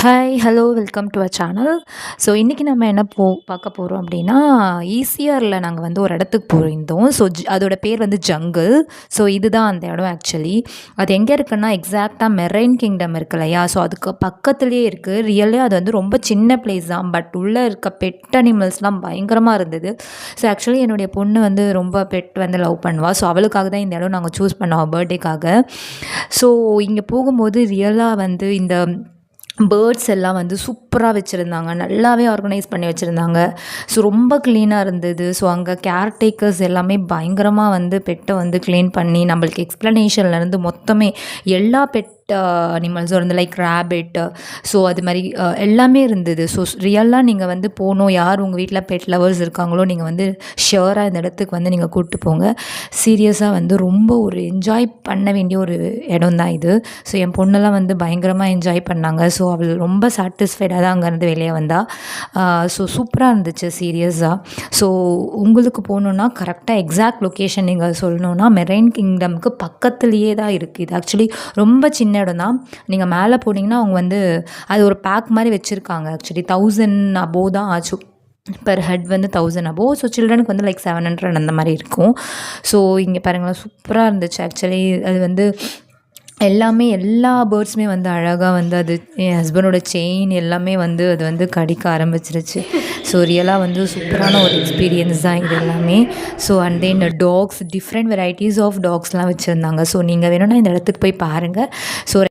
Hi hello welcome to a channel. So இன்றைக்கி நம்ம என்ன பார்க்க போகிறோம் அப்படின்னா, ஈசிஆரில் நாங்கள் வந்து ஒரு இடத்துக்கு போயிருந்தோம். ஸோ அதோட பேர் வந்து ஜங்கிள். ஸோ இதுதான் அந்த இடம் ஆக்சுவலி. அது எங்கே இருக்குன்னா எக்ஸாக்டாக மெரைன் கிங்டம் இருக்கு இல்லையா, ஸோ அதுக்கு பக்கத்துலேயே இருக்குது. ரியலே அது வந்து ரொம்ப சின்ன பிளேஸ் தான், பட் உள்ளே இருக்க பெட் அனிமல்ஸ்லாம் பயங்கரமாக இருந்தது. ஸோ ஆக்சுவலி என்னுடைய பொண்ணு வந்து ரொம்ப பெட் வந்து லவ் பண்ணுவாள். ஸோ அவளுக்காக தான் இந்த இடம் நாங்கள் சூஸ் பண்ணோம் பர்த்டேக்காக. ஸோ இங்கே போகும்போது ரியலாக வந்து இந்த பேர்ட்ஸ் எல்லாம் வந்து சூப்பராக வச்சுருந்தாங்க, நல்லாவே ஆர்கனைஸ் பண்ணி வச்சுருந்தாங்க. ஸோ ரொம்ப க்ளீனாக இருந்தது. ஸோ அங்கே கேர்டேக்கர்ஸ் எல்லாமே பயங்கரமாக வந்து பெட்டை வந்து க்ளீன் பண்ணி நம்மளுக்கு எக்ஸ்ப்ளனேஷன்லேருந்து மொத்தமே எல்லா பெட் அனிமல்ஸும் இருந்து லைக் ரேபிட், ஸோ அது மாதிரி எல்லாமே இருந்தது. ஸோ ரியலாக நீங்கள் வந்து போகணும், யார் உங்கள் வீட்டில் பெட் லவர்ஸ் இருக்காங்களோ நீங்கள் வந்து ஷியராக இந்த இடத்துக்கு வந்து நீங்கள் கூப்பிட்டு போங்க. சீரியஸாக வந்து ரொம்ப ஒரு என்ஜாய் பண்ண வேண்டிய ஒரு இடம் தான் இது. ஸோ என் பொண்ணெல்லாம் வந்து பயங்கரமாக என்ஜாய் பண்ணாங்க. ஸோ அவள் ரொம்ப சாட்டிஸ்ஃபைடாக தான் அங்கேருந்து வெளியே வந்தாள். ஸோ சூப்பராக இருந்துச்சு சீரியஸாக. ஸோ உங்களுக்கு போகணுன்னா கரெக்டாக எக்ஸாக்ட் லொக்கேஷன் நீங்கள் சொல்லணுன்னா மெரைன் கிங்டம்க்கு பக்கத்துலேயே தான் இருக்குது. இது ஆக்சுவலி ரொம்ப சின்ன இடம் தான். நீங்கள் மேலே போனீங்கன்னா அவங்க வந்து அது ஒரு பேக் மாதிரி வச்சுருக்காங்க. ஆக்சுவலி 1000 அபோவ் தான் ஆச்சு, பெர் ஹெட் வந்து 1000 அபோவ். ஸோ சில்ட்ரனுக்கு வந்து லைக் 700 அந்த மாதிரி இருக்கும். ஸோ இங்கே பாருங்களேன், சூப்பராக இருந்துச்சு ஆக்சுவலி. அது வந்து எல்லாமே எல்லா பேர்ட்ஸுமே வந்து அழகாக வந்து அது என் ஹஸ்பண்டோட செயின் எல்லாமே வந்து அது வந்து கடிக்க ஆரம்பிச்சிருச்சு. ஸோ ரியலாக வந்து சூப்பரான ஒரு எக்ஸ்பீரியன்ஸ் தான் இது எல்லாமே. So and then dogs, different varieties of டாக்ஸ்லாம் வச்சுருந்தாங்க. ஸோ நீங்கள் வேணும்னா இந்த இடத்துக்கு போய் பாருங்கள். ஸோ